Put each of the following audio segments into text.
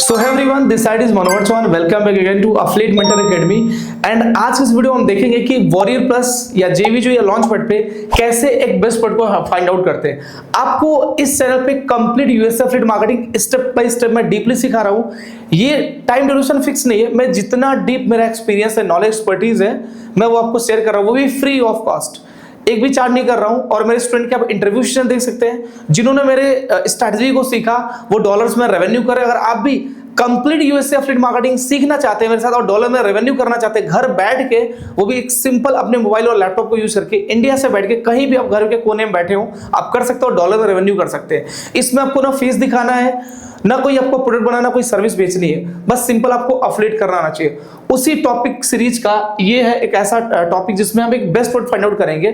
So hi everyone, this side is Manohar Chauhan. Welcome back again to affiliate mentor academy. And आज इस video में हम देखेंगे कि वॉरियर प्लस या जेवीजो या लॉन्च पैड पे कैसे एक बेस्ट पैड को फाइंड आउट करते हैं। आपको इस चैनल पे complete US affiliate marketing step by step मैं डीपली सिखा रहा हूँ। ये टाइम ड्यूरेशन फिक्स नहीं है, मैं जितना डीप मेरा एक्सपीरियंस है, नॉलेज, एक्सपर्टीज है, मैं वो आपको शेयर कर रहा हूँ, वो भी फ्री ऑफ कॉस्ट। एक भी चार्ज नहीं कर रहा हूं। और मेरे स्टूडेंट के आप इंटरव्यू सेशन देख सकते हैं जिन्होंने मेरे स्ट्रैटेजी को सीखा, वो डॉलर्स में रेवेन्यू करे। अगर आप भी कंप्लीट यूएसए एफिलिएट मार्केटिंग सीखना चाहते हैं मेरे साथ और डॉलर में रेवेन्यू करना चाहते हैं घर बैठ के, वो भी एक सिंपल अपने मोबाइल और लैपटॉप को यूज करके, इंडिया से बैठ के कहीं भी आप घर के कोने में बैठे हो आप कर सकते हो, डॉलर में रेवेन्यू कर सकते हैं। इसमें आपको ना फीस दिखाना है, ना कोई आपको प्रोडक्ट बनाना, कोई सर्विस बेचनी है, बस सिंपल आपको एफिलिएट करना आना चाहिए। उसी टॉपिक सीरीज का ये है एक ऐसा टॉपिक जिसमें हम एक बेस्ट प्रोडक्ट फाइंड आउट करेंगे।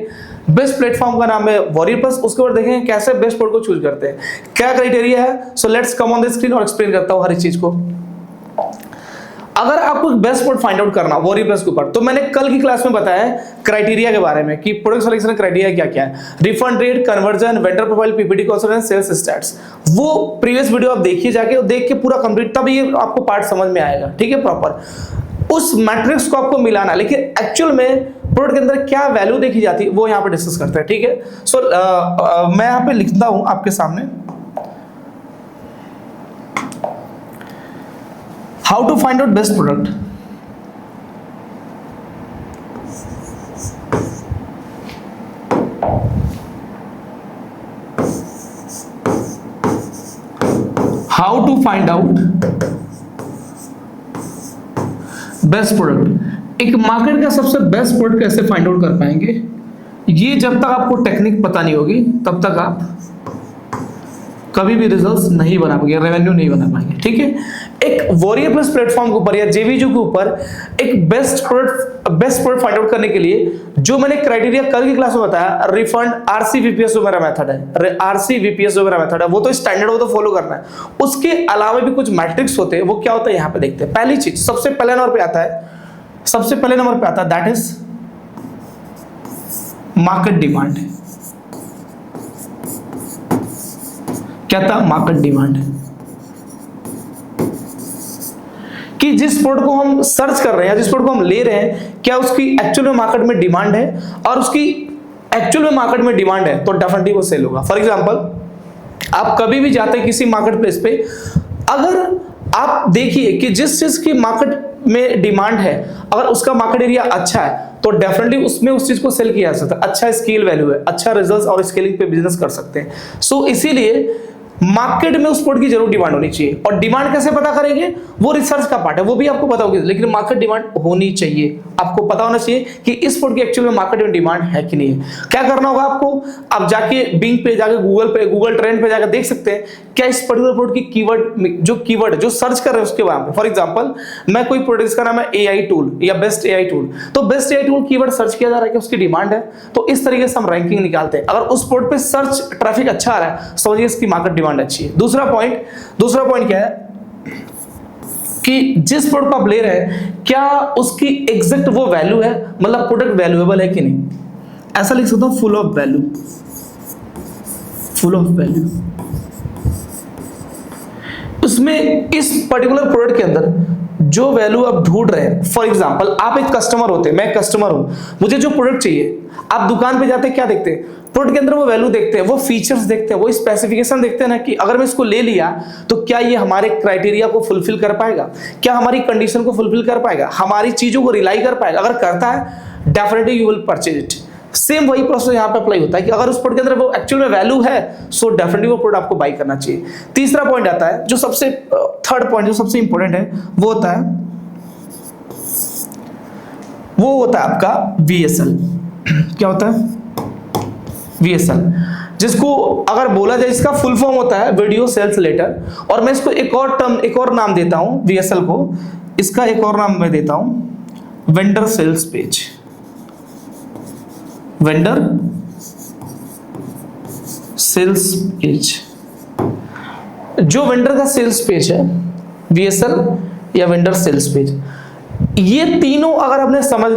बेस्ट प्लेटफॉर्म का नाम है वॉरियर प्लस। उसके बाद देखेंगे कैसे बेस्ट प्रोडक्ट को चूज करते हैं, क्या क्राइटेरिया है। So let's come on the screen और एक्सप्लेन करता हूं हर एक चीज को। अगर आपको बेस्ट प्रोडक्ट फाइंड आउट करना वॉरियर प्लस के ऊपर, तो मैंने कल की क्लास में बताया क्राइटेरिया के बारे में कि प्रोडक्ट सिलेक्शन क्राइटेरिया क्या क्या है, refund rate, conversion, vendor profile, PPT cost, sales stats. वो प्रीवियस वीडियो आप देखिए जाके, और देख के पूरा कंप्लीट, तब ये आपको पार्ट समझ में आएगा। ठीक है, प्रॉपर उस मैट्रिक्स को आपको मिलाना, लेकिन एक्चुअल में प्रोडक्ट के अंदर क्या वैल्यू देखी जाती है वो यहाँ पे डिस्कस करते हैं। ठीक है, सो मैं यहाँ पे लिखता हूं आपके सामने, how to find out best product. How to find out best product. एक मार्केट का सबसे बेस्ट प्रोडक्ट कैसे फाइंड आउट कर पाएंगे, ये जब तक आपको टेक्निक पता नहीं होगी तब तक आप कभी भी रिजल्ट्स नहीं बना पाएंगे, रेवेन्यू नहीं बना पाएंगे। ठीक है, एक वॉरियर प्लस प्लेटफॉर्म के ऊपर या जेवीजो के ऊपर एक बेस्ट प्रोडक्ट फाइंड आउट करने के लिए जो मैंने क्राइटेरिया कल की क्लास में बताया, रिफंड, आरसीवीपीएस जो मेरा मेथड है, आरसीवीपीएस जो मेरा मेथड है, वो तो स्टैंडर्ड, वो तो फॉलो करना है। उसके अलावा भी कुछ मैट्रिक्स होते हैं, वो क्या होता है यहाँ पे देखते हैं। पहली चीज सबसे पहले नंबर पे आता है, दैट इज मार्केट डिमांड। क्या था? मार्केट डिमांड है कि जिस प्रोडक्ट को हम सर्च कर रहे हैं, जिस प्रोडक्ट को हम ले रहे हैं, क्या उसकी एक्चुअल में मार्केट में डिमांड है, और उसकी एक्चुअल में मार्केट में डिमांड है तो डेफिनेटली वो सेल होगा। फॉर एग्जांपल, आप कभी भी जाते हैं किसी मार्केट प्लेस पे, अगर आप देखिए कि जिस चीज की मार्केट में डिमांड है, अगर उसका मार्केट एरिया अच्छा है तो डेफिनेटली उसमें उस चीज को सेल किया जा सकता है। अच्छा स्केल वैल्यू है, अच्छा रिजल्ट्स और स्केलिंग पे बिजनेस कर सकते हैं। सो इसीलिए मार्केट में उस प्रोडक्ट की जरूर डिमांड होनी चाहिए। और डिमांड कैसे पता करेंगे, वो रिसर्च का पार्ट है, वो भी आपको पता होगी, लेकिन मार्केट डिमांड होनी चाहिए। आपको पता होना चाहिए कि इस प्रोडक्ट की एक्चुअल में मार्केट में डिमांड है कि नहीं है। क्या करना होगा आपको, आप जाके बिंग पे जाके गूगल ट्रेंड पे जाकर देख सकते हैं क्या इस पर्टिकुलर प्रोडक्ट की कीवर्ड जो सर्च कर रहे हैं उसके बारे में। फॉर एग्जांपल, मैं कोई प्रोडक्ट का नाम है एआई टूल या बेस्ट एआई टूल, तो best AI tool keyword search किया जा रहा है कि उसकी डिमांड है, तो इस तरीके से हम रैंकिंग निकालते हैं। अगर उस प्रोडक्ट पे सर्च ट्रैफिक अच्छा आ रहा है, समझिए इसकी मार्केट डिमांड अच्छी है। दूसरा पॉइंट क्या है कि जिस प्रोडक्ट आप ले रहे हैं क्या उसकी एग्जैक्ट वो वैल्यू है, मतलब प्रोडक्ट वैल्यूएबल है कि नहीं। ऐसा लिख सकता हूं, फुल ऑफ वैल्यू। उसमें इस पर्टिकुलर प्रोडक्ट के अंदर जो वैल्यू आप ढूंढ रहे हैं, फॉर एग्जांपल आप एक कस्टमर होते हैं, मैं एक कस्टमर हूं, मुझे जो प्रोडक्ट चाहिए, आप दुकान पे जाते हैं क्या देखते हैं, प्रोडक्ट के अंदर वो वैल्यू देखते हैं, वो फीचर्स देखते हैं, वो स्पेसिफिकेशन देखते हैं ना, कि अगर मैं इसको ले लिया तो क्या ये हमारे क्राइटेरिया को फुलफिल कर पाएगा, क्या हमारी कंडीशन को फुलफिल कर पाएगा, हमारी चीजों को रिलाई कर पाएगा। अगर करता है definitely you will purchase it. Same वही प्रोसेस यहाँ पे अप्लाई होता है कि अगर उस प्रोडक्ट के अंदर वो एक्चुअल में वैल्यू है, सो डेफिनेटली वो प्रोडक्ट आपको बाई करना चाहिए। तीसरा पॉइंट आता है, जो सबसे थर्ड पॉइंट जो सबसे इंपॉर्टेंट है, वो होता है आपका VSL। क्या होता है VSL, जिसको अगर बोला जाए, इसका फुल फॉर्म होता है वीडियो सेल्स लेटर, और मैं इसको एक और नाम देता हूं VSL को, इसका एक और नाम मैं देता हूं vendor sales page. Vendor sales page, जो वेंडर का सेल्स पेज है, VSL या वेंडर सेल्स पेज, ये तीनों अगर आपने समझ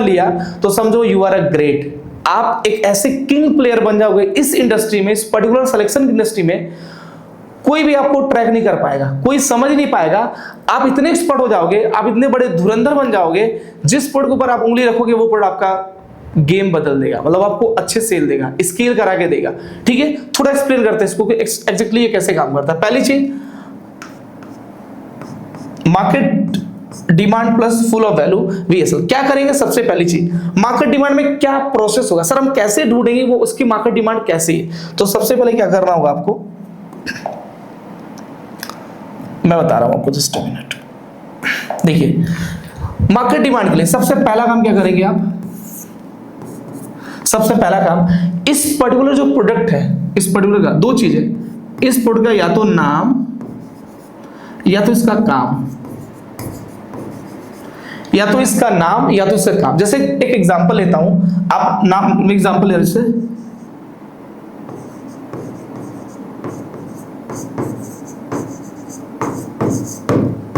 लिया, तो समझो यू आर अ ग्रेट। आप एक ऐसे किंग प्लेयर बन जाओगे इस इंडस्ट्री में, इस पर्टिकुलर सिलेक्शन इंडस्ट्री में, कोई भी आपको ट्रैक नहीं कर पाएगा, कोई समझ नहीं पाएगा। आप इतने एक्सपर्ट हो जाओगे, आप इतने बड़े धुरंधर बन जाओगे, जिस प्रोडक्ट के ऊपर आप उंगली रखोगे वो प्रोडक्ट आपका गेम बदल देगा, मतलब आपको अच्छे सेल देगा, स्केल करा के देगा। ठीक है, थोड़ा एक्सप्लेन करते हैं इसको कि एग्जैक्टली ये कैसे काम करता है। पहली चीज, market demand plus full of value VSL। क्या करेंगे? सबसे पहली चीज, मार्केट डिमांड में क्या प्रोसेस होगा, सर हम कैसे ढूंढेंगे वो उसकी मार्केट डिमांड कैसी है? तो सबसे पहले क्या करना होगा आपको, मैं बता रहा हूं आपको, जस्ट अ मिनट। देखिए, मार्केट डिमांड के लिए सबसे पहला काम क्या करेंगे आप? सबसे पहला काम, इस पर्टिकुलर जो प्रोडक्ट है, इस पर्टिकुलर का दो चीजें, इस प्रोडक्ट का या तो नाम या तो इसका काम, या तो इसका नाम या तो इसका काम। जैसे एक एग्जांपल लेता हूं, आप नाम एग्जांपल ले रहे हैं,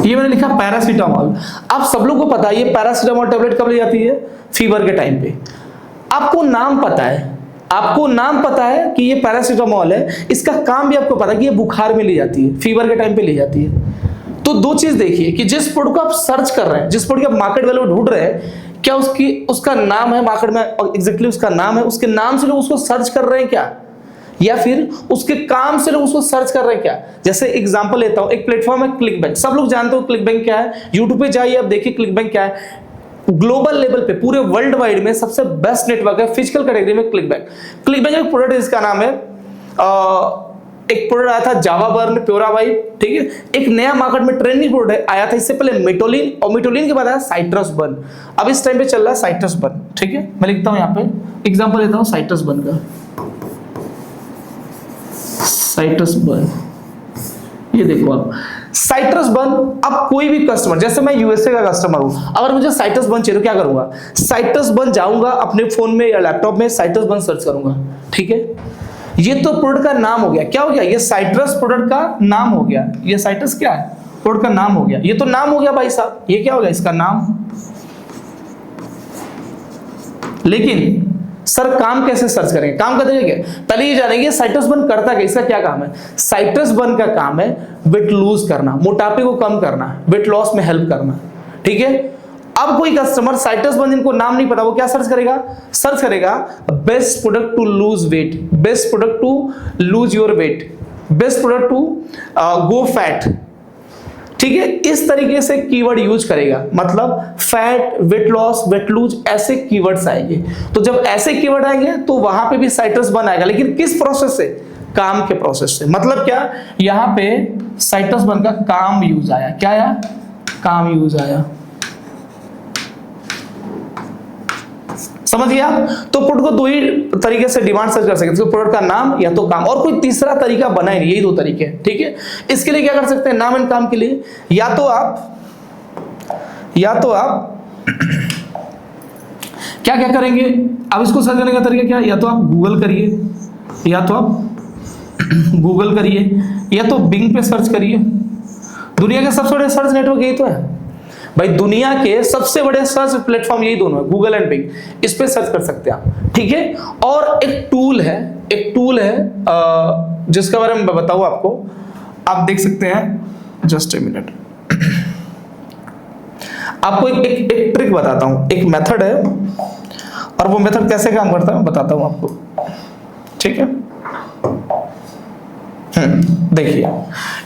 ये मैंने लिखा पैरासीटामोल। आप सब लोग को पता है ये पैरासीटामोल टेबलेट कब ली जाती है? फीवर के टाइम पे। आपको नाम पता है, आपको नाम पता है कि ये पैरासीटामोल है, इसका काम भी आपको पता है कि ये बुखार में ली जाती है, फीवर के टाइम पे ली जाती है। तो दो चीज देखिए कि जिस प्रोडक्ट को आप सर्च कर रहे हैं, जिस प्रोडक्ट की आप मार्केट वैल्यू ढूंढ रहे हैं, क्या उसका नाम है मार्केट में, एग्जैक्टली उसका नाम है, उसके नाम से लोग उसको सर्च कर रहे हैं क्या, या फिर उसके काम से लोग उसको सर्च कर रहे हैं क्या? जैसे एग्जांपल लेता हूं, एक प्लेटफॉर्म है क्लिकबैंक। सब लोग जानते हो क्लिकबैंक क्या है, यूट्यूब पे जाइए आप देखिए क्लिकबैंक क्या है। ग्लोबल लेवल पे पूरे वर्ल्ड वाइड में सबसे बेस्ट नेटवर्क है फिजिकल कैटेगरी में क्लिकबैंक। क्लिकबैंक एक प्रोडक्ट है जिसका नाम है, एक प्रोडक्ट आया था जावा बर्न प्योरा वाइब, ठीक है। एक नया मार्केट में ट्रेंडिंग प्रोडक्ट आया था, इससे पहले मेटोलिन, और मेटोलिन के बाद आया साइट्रस बर्न। अब इस टाइम पे चल रहा है साइट्रस बर्न, ठीक है। मैं लिखता हूं यहाँ पे एग्जांपल लेता हूं साइट्रस बर्न का, साइट्रस बर्न, ये देखो आप साइट्रस बर्न। अब कोई भी कस्टमर, जैसे मैं यूएसए का कस्टमर हूं, अगर मुझे साइट्रस बर्न चाहिए तो क्या करूंगा? साइट्रस बर्न जाऊंगा अपने फोन में या लैपटॉप में, साइट्रस बर्न सर्च करूंगा, ठीक है। ये तो प्रोडक्ट का नाम हो गया, क्या हो गया? ये साइट्रस प्रोडक्ट का नाम हो गया। ये साइट्रस क्या है? प्रोडक्ट का नाम हो गया। ये तो नाम हो गया भाई साहब, ये क्या हो गया? इसका नाम। लेकिन सर काम कैसे सर्च करेंगे? काम का तरीका क्या? पहले ये जानेंगे साइट्रस बर्न करता क्या, इसका क्या काम है। साइट्रस बर्न का काम है वेट लूज करना, मोटापे को कम करना, वेट लॉस में हेल्प करना, ठीक है। अब कोई कस्टमर साइट्रस बर्न जिनको नाम नहीं पता, वो क्या सर्च करेगा? सर्च करेगा best product to lose weight, best product to lose your weight, best product to go fat, ठीक है। इस तरीके से कीवर्ड यूज करेगा, मतलब fat, weight loss, weight lose, ऐसे कीवर्ड्स आएंगे। तो जब ऐसे कीवर्ड आएंगे तो वहां पे भी साइट्रस बर्न आएगा, लेकिन किस प्रोसेस से? काम के प्रोसेस से। मतलब क्या? यहां पे साइट्रस बर्न का काम यूज आया। क्या आया? काम यूज आया। समझ गया? तो प्रोडक्ट को दो ही तरीके से डिमांड सर्च कर सकते हैं, प्रोडक्ट का नाम या तो काम, और कोई तीसरा तरीका बना ही नहीं, यही दो तरीके हैं, ठीक है। इसके लिए क्या कर सकते हैं? नाम एंड काम के लिए या तो आप क्या क्या करेंगे? अब इसको सर्च करने का तरीका क्या? या तो आप गूगल करिए, या तो आप गूगल करिए, या तो बिंग पे सर्च करिए। दुनिया के सबसे बड़े सर्च नेटवर्क यही तो है भाई, दुनिया के सबसे बड़े सर्च प्लेटफॉर्म यही दोनों है, गूगल एंड बिंग। इस पे सर्च कर सकते हैं आप, ठीक है। और एक टूल है जिसके बारे में मैं बताऊं आपको, आप देख सकते हैं, जस्ट ए मिनट। आपको एक ट्रिक बताता हूं, एक मेथड है, और वो मेथड कैसे काम करता है मैं बताता हूं आपको, ठीक है। देखिए,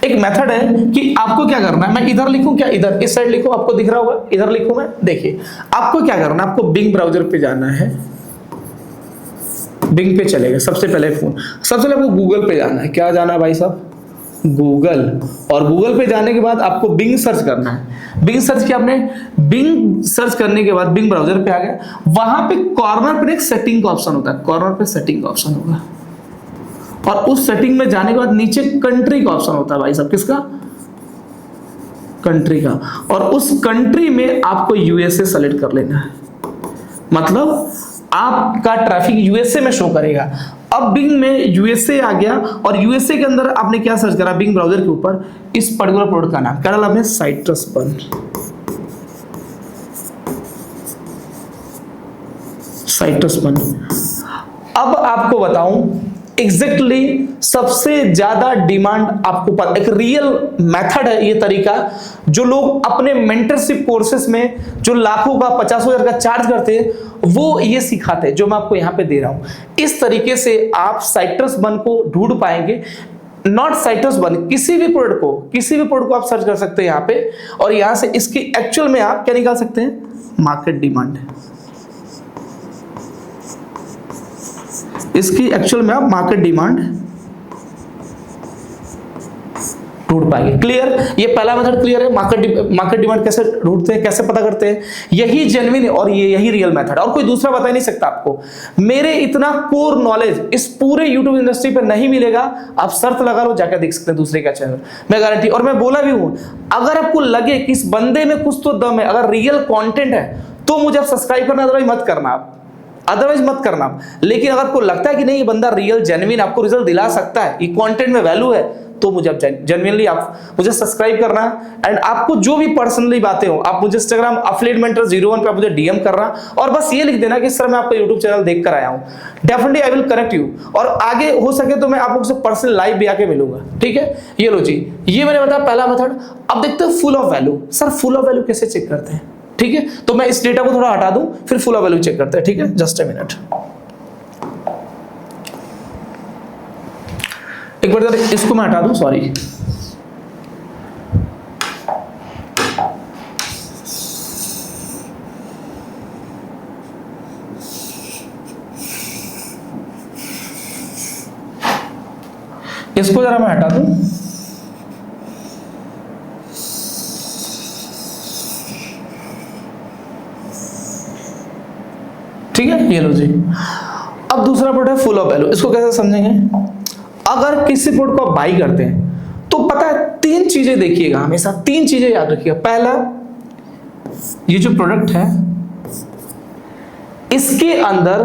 एक मेथड है कि आपको क्या करना है। मैं इधर लिखूं क्या? इधर इस साइड लिखूं, आपको दिख रहा होगा, इधर लिखूं मैं। देखिए, आपको क्या करना है, आपको बिंग ब्राउजर पे जाना है, बिंग पे चलेगा सबसे पहले फोन, सबसे पहले आपको गूगल पे जाना है। क्या जाना है भाई साहब? गूगल। और गूगल पे जाने के बाद आपको बिंग सर्च करना है। बिंग सर्च किया आपने, बिंग सर्च करने के बाद बिंग ब्राउजर पे आ गया, वहां पे कॉर्नर पे एक सेटिंग का ऑप्शन होता है, कॉर्नर पे सेटिंग का ऑप्शन होगा, और उस सेटिंग में जाने के बाद नीचे कंट्री का ऑप्शन होता है भाई साहब। किसका? कंट्री का। और उस कंट्री में आपको यूएसए सेलेक्ट कर लेना है, मतलब आपका ट्रैफिक यूएसए में शो करेगा। अब बिंग में यूएसए आ गया, और यूएसए के अंदर आपने क्या सर्च करा बिंग ब्राउजर के ऊपर? इस पर्टिकुलर प्रोडक्ट का नाम क्या डाला आपने? Citrus burn. Citrus burn. अब आपको बताऊं, एग्जैक्टली सबसे ज्यादा डिमांड आपको पता, एक रियल मेथड है ये तरीका, जो लोग अपने मेंटरशिप कोर्सेस में जो लाखों का 50,000 का चार्ज करते हैं वो ये सिखाते हैं जो मैं आपको यहाँ पे दे रहा हूँ। इस तरीके से आप साइट्रस वन को ढूंढ पाएंगे। नॉट साइट्रस वन, किसी भी प्रोडक्ट को आप सर्च कर सकते हैं यहाँ पे, और यहाँ से इसकी एक्चुअल में आप क्या निकाल सकते हैं, मार्केट डिमांड। इसकी एक्चुअल में आप मार्केट डिमांड ढूंढ पाएंगे। क्लियर, ये पहला मेथड क्लियर है। मार्केट डिमांड कैसे ढूंढते हैं, कैसे पता करते हैं, यही जेन्युइन है और यही रियल मेथड, और कोई दूसरा बता ही नहीं सकता आपको। मेरे इतना कोर नॉलेज इस पूरे यूट्यूब इंडस्ट्री पे नहीं मिलेगा। आप शर्त लगा लो, जाकर देख सकते हैं दूसरे का चैनल, मैं गारंटी। और मैं बोला भी हूं, अगर आपको लगे कि इस बंदे में कुछ तो दम है, अगर रियल कंटेंट है, तो मुझे आप सब्सक्राइब करना, अदरवाइज मत करना आप। लेकिन अगर आपको लगता है कि नहीं ये बंदा रियल जेन्युइन आपको रिजल्ट दिला सकता है, ये कंटेंट में वैल्यू है, तो मुझे आप जेन्युइनली आप मुझे सब्सक्राइब करना। एंड आपको जो भी पर्सनली बातें हो, आप मुझे इंस्टाग्राम affiliatementor01 पे आप मुझे डीएम करना, और बस ये लिख देना कि सर मैं आपका यूट्यूब चैनल देख कर आया हूं। Definitely I will correct you, और आगे हो सके तो मैं आप लोग से पर्सनल लाइव भी आके मिलूंगा। ठीक है, ये लो जी, ये मैंने बताया पहला मेथड। अब देखते हैं full of value. Sir full of value कैसे चेक करते हैं? ठीक है, तो मैं इस डेटा को थोड़ा हटा दूं, फिर फुल ऑफ वैल्यू चेक करते हैं। ठीक है, जस्ट अ मिनट, एक बार इसको मैं हटा दूं, सॉरी। इसको जरा मैं हटा दूं। ठीक है, ये लो जी। अब दूसरा प्रोडक्ट है फुल ऑफ वैल्यू। इसको कैसे समझेंगे? अगर किसी प्रोडक्ट को आप बाई करते हैं तो पता है तीन चीजें देखिएगा, हमेशा तीन चीजें याद रखिएगा। पहला, ये जो प्रोडक्ट है इसके अंदर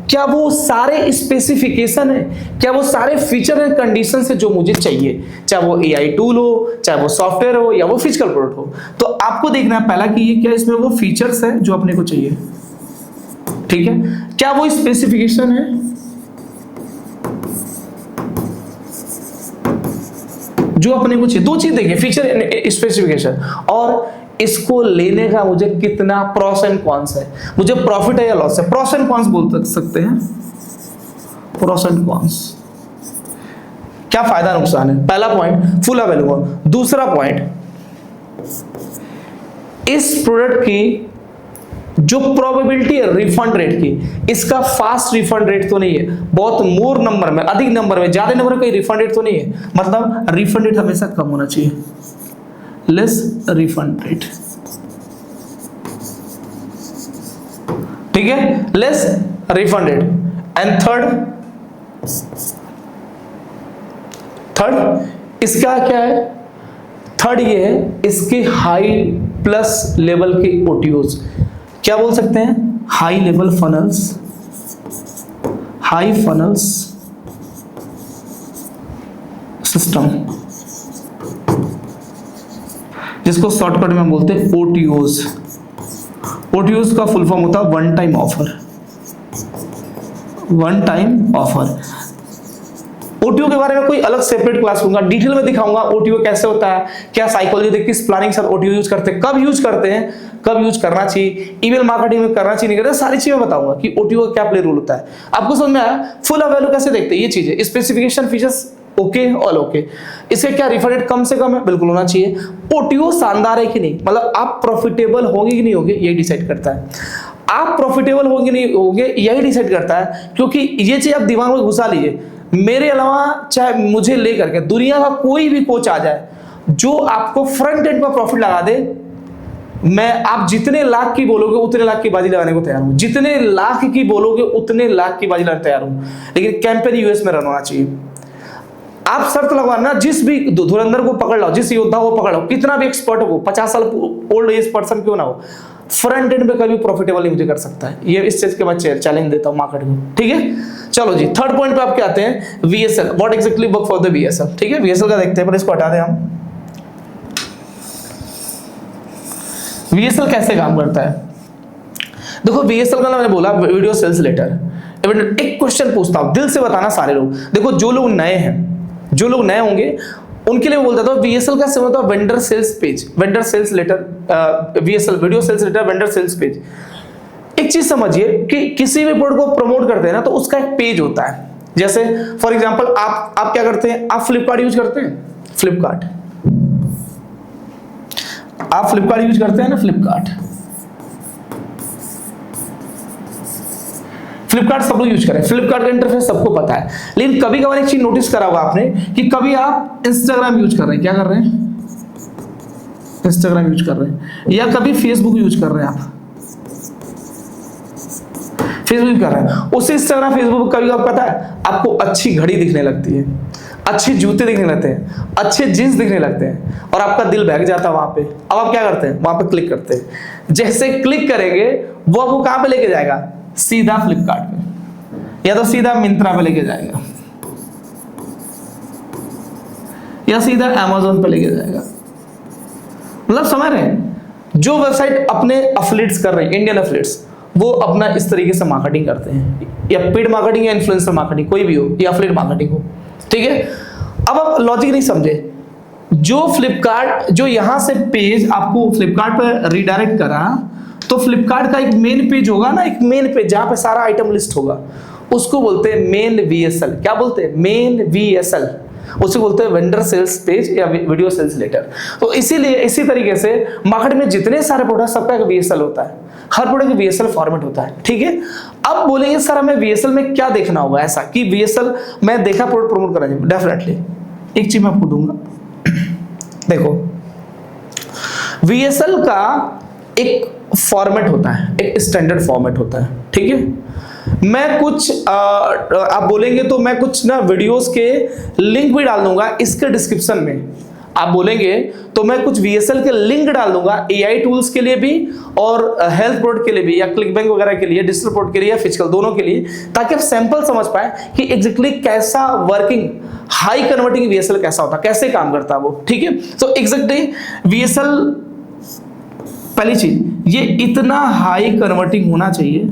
क्या वो सारे स्पेसिफिकेशन है, क्या वो सारे फीचर एंड कंडीशन है जो मुझे चाहिए, चाहे वो एआई टूल हो, चाहे वो सॉफ्टवेयर हो, या वो फिजिकल प्रोडक्ट हो। तो आपको देखना है पहला कि ये क्या इसमें वो फीचर्स है जो अपने को चाहिए। ठीक है, क्या वो स्पेसिफिकेशन है, जो अपने को चाहिए। दो चीज देखिए, फीचर स्पेसिफिकेशन, और इसको लेने का मुझे कितना प्रॉस एंड कॉन्स है, मुझे प्रॉफिट है या लॉस है। प्रॉस एंड कॉन्स बोल सकते हैं, प्रॉस एंड कॉन्स, क्या फायदा नुकसान है। पहला पॉइंट फुल ऑफ वैल्यू। दूसरा पॉइंट, इस प्रोडक्ट की जो प्रोबेबिलिटी है रिफंड रेट की, इसका फास्ट रिफंड रेट तो नहीं है, बहुत मोर नंबर में, अधिक नंबर में, ज्यादा नंबर में कोई रिफंड रेट तो नहीं है। मतलब रिफंड रेट हमेशा कम होना चाहिए, लेस रिफंड रेट। ठीक है, less refund rate. And third इसका क्या है? थर्ड ये है इसके हाई प्लस लेवल के ओटीओज, क्या बोल सकते हैं, high level funnels, high funnels system, जिसको शॉर्टकट में बोलते हैं ओटीओज। ओटीओज का फुल फॉर्म होता है one time offer. One time offer. OTO के बारे में कोई अलग सेपरेट क्लास लूंगा, डिटेल में दिखाऊंगा ओटीओ कैसे होता है, क्या साइकोलॉजी देखिए, किस प्लानिंग सर ओटीओ यूज करते हैं, कब यूज करते हैं, कब यूज करना चाहिए, ईमेल मार्केटिंग में करना चाहिए नहीं करना, सारी चीजें बताऊंगा कि ओटीओ का क्या प्ले रोल होता है। आपको समझ में आया? फुल ऑफ वैल्यू कैसे देखते हैं, ये चीजें, specification, features okay, all okay. इससे क्या रिफंड रेट कम से कम है, बिल्कुल होना चाहिए। ओटीओ शानदार है कि नहीं, मतलब आप प्रॉफिटेबल होंगे कि नहीं होंगे, यही डिसाइड करता है। आप प्रॉफिटेबल होंगे नहीं होंगे यही डिसाइड करता है, क्योंकि ये चीज आप दिमाग में घुसा लीजिए। मेरे अलावा चाहे मुझे लेकर के दुनिया का कोई भी कोच आ जाए जो आपको फ्रंट एंड पर प्रॉफिट लगा दे, मैं आप जितने लाख की बोलोगे उतने लाख की बाजी लगाने को तैयार हूं, जितने लाख की बोलोगे उतने लाख की बाजी लगाने तैयार हूं, लेकिन कैंपेन यूएस में रन होना चाहिए। आप शर्त लगवाना, जिस भी धुरंधर को पकड़ लो, जिस योद्धा को पकड़ लो, कितना भी एक्सपर्ट हो, 50 साल ओल्ड एज पर्सन क्यों ना हो, फ्रंट एंड पे कभी प्रॉफिटेबल नहीं मुझे कर सकता है। ये इस चीज के बाद चैलेंज देता हूं मार्केट को। ठीक है, चलो जी, थर्ड पॉइंट पे आपके आते हैं VSL, what exactly work for the VSL. ठीक है, वीएसएल का देखते हैं, पर इसको हटा दें हम। वीएसएल कैसे काम करता है? देखो, वीएसएल का ना मैंने बोला वीडियो सेल्स लेटर। एक क्वेश्चन पूछता हूं, दिल से बताना सारे लोग। देखो जो लोग नए हैं, जो लोग नए होंगे उनके लिए बोलता था VSL का सिंबल होता है vendor sales page, vendor sales letter, VSL video sales letter, vendor sales page. एक चीज समझिए कि किसी भी प्रोडक्ट को प्रमोट करते हैं ना तो उसका एक पेज होता है। जैसे फॉर एग्जांपल आप क्या करते हैं, आप फ्लिपकार्ट यूज करते हैं, फ्लिपकार्ट, आप फ्लिपकार्ट यूज करते हैं ना, फ्लिपकार्ट सब लोग यूज करें, फ्लिपकार्ट का इंटरफेस सबको पता है। लेकिन कभी कभार एक चीज नोटिस करा होगा आपने कि कभी आप इंस्टाग्राम यूज कर रहे हैं, क्या कर रहे हैं, इंस्टाग्राम यूज कर रहे हैं, या कभी फेसबुक यूज कर रहे हैं, आप फेसबुक यूज कर रहे हैं, उसी इंस्टाग्राम फेसबुक कभी कभी पता है आपको अच्छी घड़ी दिखने लगती है, अच्छे जूते दिखने लगते हैं, अच्छे जींस दिखने लगते हैं, और आपका दिल बहक जाता है वहां पे। अब आप क्या करते हैं, वहां पे क्लिक करते हैं। जैसे क्लिक करेंगे वो आपको कहां पे लेके जाएगा, सीधा फ्लिपकार्ट पे, या तो सीधा मिंत्रा पे लेके जाएगा, या सीधा अमेज़न पे लेके जाएगा। मतलब समझ रहे हैं, जो वेबसाइट अपने एफिलिएट्स कर रहे हैं, इंडियन एफिलिएट्स, वो अपना इस तरीके से मार्केटिंग करते हैं, या पेड मार्केटिंग या इन्फ्लुएंसर मार्केटिंग, कोई भी हो, या एफिलिएट मार्केटिंग हो, ठीक है। अब आप लॉजिक नहीं समझे, जो फ्लिपकार्ट, जो यहां से पेज आपको फ्लिपकार्ट पर रिडायरेक्ट करा, तो फ्लिपकार्ट का एक मेन पेज होगा ना, एक मेन पेज जहां पे सारा आइटम लिस्ट होगा, उसको बोलते हैं मेन VSL। क्या बोलते हैं, मेन VSL, उसे बोलते हैं वेंडर सेल्स पेज या वीडियो सेल्स लेटर। तो इसीलिए इसी तरीके से मार्केट में जितने सारे प्रोडक्ट सबका एक VSL होता है, हर प्रोडक्ट का VSL फॉर्मेट होता है, ठीक है। अब बोलेंगे सर हमें VSL में क्या देखना होगा ऐसा कि VSL मैं देखा प्रोडक्ट प्रमोट करना चाहिए। डेफिनेटली एक चीज मैं आपको दूंगा, देखो VSL का एक फॉर्मेट होता है, एक स्टैंडर्ड फॉर्मेट होता है, ठीक है। मैं कुछ आप बोलेंगे तो मैं कुछ ना वीडियोस के लिंक भी डाल दूंगा इसके डिस्क्रिप्शन में। आप बोलेंगे तो मैं कुछ VSL के लिंक डाल दूंगा AI टूल्स के लिए भी और हेल्थ प्रोडक्ट के लिए भी, या क्लिकबैंक वगैरह के लिए, डिजिटल प्रोडक्ट के लिए या फिजिकल, दोनों के लिए, ताकि आप सैंपल समझ पाए कि एग्जैक्टली कैसा वर्किंग हाई कन्वर्टिंग VSL कैसा होता है, कैसे काम करता है वो, ठीक है। तो एग्जैक्टली VSL, पहली चीज ये इतना हाई कन्वर्टिंग होना चाहिए,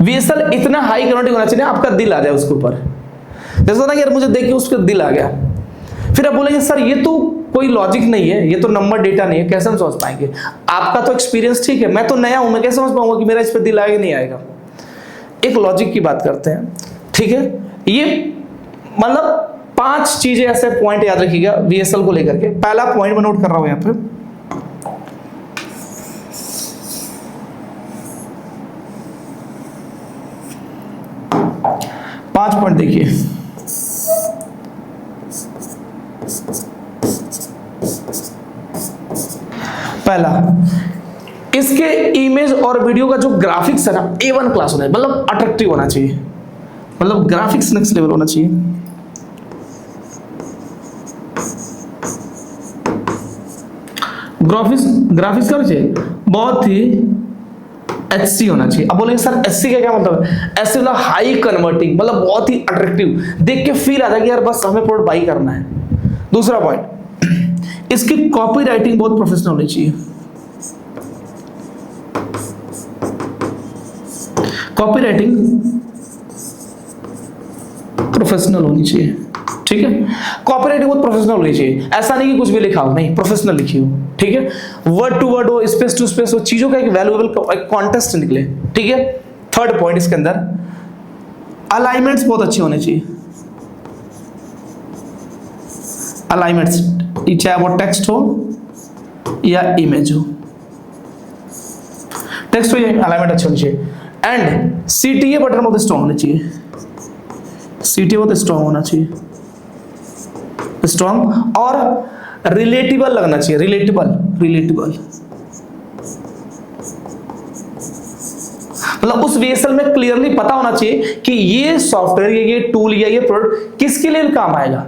VSL इतना हाई कन्वर्टिंग होना चाहिए आपका दिल आ जाए उसके ऊपर। जैसे ना यार मुझे देख के उसका दिल आ गया, फिर आप बोलेंगे सर ये तो कोई लॉजिक नहीं है, ये तो नंबर डेटा नहीं है, कैसे हम समझ पाएंगे। आपका तो एक्सपीरियंस ठीक है, मैं तो नया हूं, मैं कैसे समझ पाऊंगा कि मेरा इस पर दिल आएगा नहीं आएगा। एक लॉजिक की बात करते हैं, ठीक है। ये मतलब 5 चीजें ऐसे पॉइंट याद रखिएगा VSL को लेकर के। पहला पॉइंट मैं नोट कर रहा हूं यहां पे, पांच पॉइंट देखिए। पहला, इसके इमेज और वीडियो का जो ग्राफिक्स है ना A1 क्लास होना चाहिए, मतलब अट्रैक्टिव होना चाहिए, मतलब ग्राफिक्स नेक्स्ट लेवल होना चाहिए। ग्राफिक्स क्या होना चाहिए, बहुत ही HC होना चाहिए। अब बोलेंगे सर HC का क्या मतलब है, HC मतलब हाई कन्वर्टिंग, मतलब बहुत ही अट्रैक्टिव, देख के फील आता है कि यार बस हमें प्रोडक्ट बाई करना है। दूसरा पॉइंट, इसकी कॉपी राइटिंग बहुत प्रोफेशनल होनी चाहिए, कॉपी राइटिंग प्रोफेशनल होनी चाहिए, ठीक है। कॉपी राइटिंग बहुत प्रोफेशनल होनी चाहिए, ऐसा नहीं कि कुछ भी लिखा हो, नहीं, प्रोफेशनल लिखी हो, ठीक है। वर्ड टू वर्ड हो, स्पेस टू स्पेस हो, चीजों का एक वैल्यूएबल कॉन्टेक्स्ट निकले, ठीक है। थर्ड पॉइंट इसके अंदर अलाइनमेंट्स बहुत अच्छे होने चाहिए, अलाइनमेंट्स, चाहे वो टेक्स्ट हो या इमेज हो, टेक्स्ट हो या अलाइनमेंट अच्छे होने चाहिए। एंड CTA बटन बहुत स्ट्रॉन्ग होना चाहिए, CTA बहुत स्ट्रॉन्ग होना चाहिए, स्ट्रॉन्ग और रिलेटेबल लगना चाहिए, रिलेटेबल मतलब उस VSL में क्लियरली पता होना चाहिए कि ये सॉफ्टवेयर, ये टूल या ये प्रोडक्ट किसके लिए काम आएगा।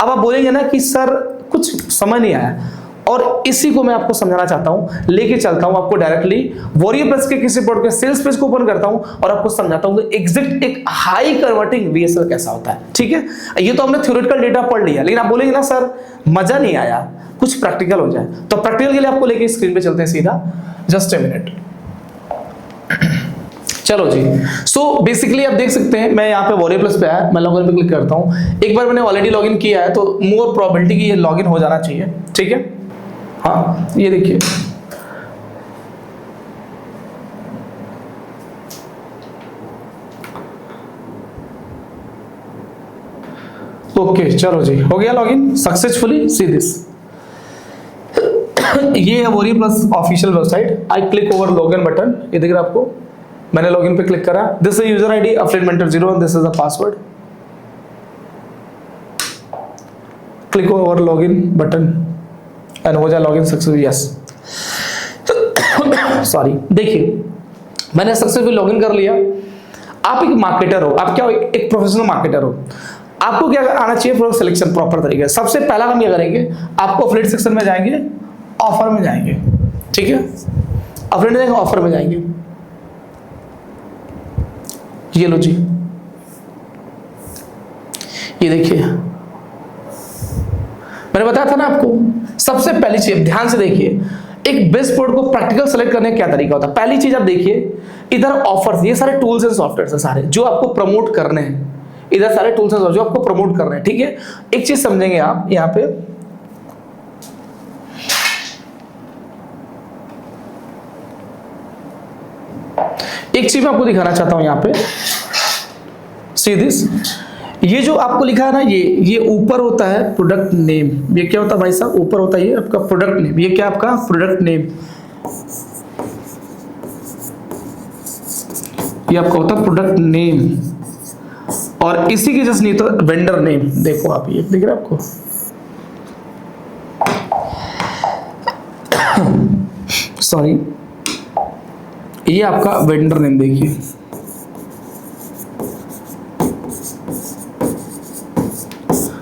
अब आप बोलेंगे ना कि सर कुछ समझ नहीं आया, और इसी को मैं आपको समझाना चाहता हूं, लेके चलता हूं आपको डायरेक्टली वॉरियर प्लस के किसी प्रोडक्ट के सेल्स पेज को ओपन करता हूं और आपको समझाता हूं कि एग्जैक्ट एक हाई कन्वर्टिंग वीएसएल कैसा होता है। ठीक है, ये तो हमने थ्योरेटिकल डेटा पढ़ लिया, लेकिन आप बोलेंगे ना सर मजा नहीं आया, कुछ प्रैक्टिकल हो जाए, तो प्रैक्टिकल के लिए आपको लेके स्क्रीन पे चलते हैं सीधा। Just a minute. चलो जी, सो बेसिकली आप देख सकते हैं मैं यहाँ पे वॉरियर प्लस पे आया, मैं लॉगिन पे क्लिक करता हूँ। एक बार मैंने ऑलरेडी लॉगिन किया है तो मोर प्रोबेबिलिटी कि ये लॉगिन हो जाना चाहिए। ठीक है, हाँ ये देखिए, ओके चलो जी, हो गया लॉगिन सक्सेसफुली। सी दिस, ये है warrior plus official website. I click over login button, ये दिख रहा है आपको, मैंने लॉगिन पे क्लिक करा। This is user ID affiliate mentor 0 and this is the password. Click over login button and हो जाए लॉगिन सक्सेसफुल। यस सॉरी, देखिए मैंने सक्सेसफुल लॉगिन कर लिया। आप एक मार्केटर हो, आप क्या हो, एक प्रोफेशनल मार्केटर हो। आपको क्या आना चाहिए, प्रोडक्ट सिलेक्शन प्रॉपर तरीके से। सबसे पहला काम क्या करेंगे, आपको अफिलिएट सेक्शन में जाएंगे, ऑफर में जाएंगे। ठीक है, अफिलिएट में जाएंगे, ऑफर में जाएंगे। ये लो जी, ये देखिए मैंने बताया था ना आपको, सबसे पहली चीज ध्यान से देखिए, एक बेस्ट प्रोडक्ट को प्रैक्टिकल सेलेक्ट करने का क्या तरीका होता है। पहली चीज आप देखिए, इधर ऑफर्स, ये सारे टूल्स एंड सॉफ्टवेयर है सारे जो आपको प्रमोट करने हैं। इधर सारे टूल्स एंड जो आपको प्रमोट करने हैं। ठीक है, एक चीज समझेंगे आप यहां पे, एक चीज मैं आपको दिखाना चाहता हूं यहां पे। सी दिस, ये जो आपको लिखा है ना, ये ऊपर होता है प्रोडक्ट नेम। ये क्या होता है भाई साहब, ऊपर होता है ये आपका प्रोडक्ट नेम। ये क्या आपका प्रोडक्ट नेम, ये आपका होता है प्रोडक्ट नेम। और इसी की जस्ट नहीं तो वेंडर नेम। देखो आप, ये दिख रहा है आपको, सॉरी, ये आपका वेंडर नेम देखिए।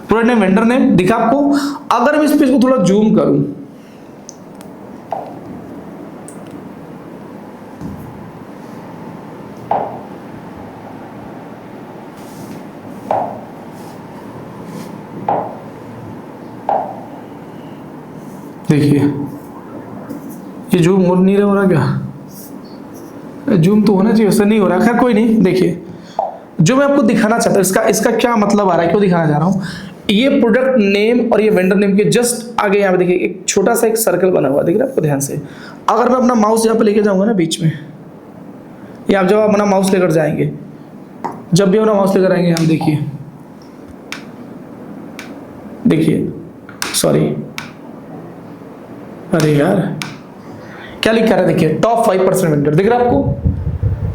प्रोडक्ट नेम, वेंडर नेम दिखा आपको। अगर मैं इस पेज को थोड़ा जूम करूं, देखिए ये जूम हो नहीं रहा क्या, जूम तो होना चाहिए, उससे नहीं हो रहा। खैर कोई नहीं, देखिए जो मैं आपको दिखाना चाहता हूँ इसका क्या मतलब आ रहा है, क्यों दिखाना चाह रहा हूँ। ये प्रोडक्ट नेम और ये वेंडर नेम के जस्ट आगे यहाँ पे देखिए एक छोटा सा एक सर्कल बना हुआ दिख रहा है आपको ध्यान से। अगर मैं अपना माउस यहाँ पे लेके जाऊंगा ना बीच में, या जब आप अपना माउस लेकर जाएंगे, जब भी अपना माउस लेकर आएंगे, हम देखिए, देखिए सॉरी, अरे यार क्या लिखा है, देखिए टॉप 5% वेंडर दिख रहा है आपको,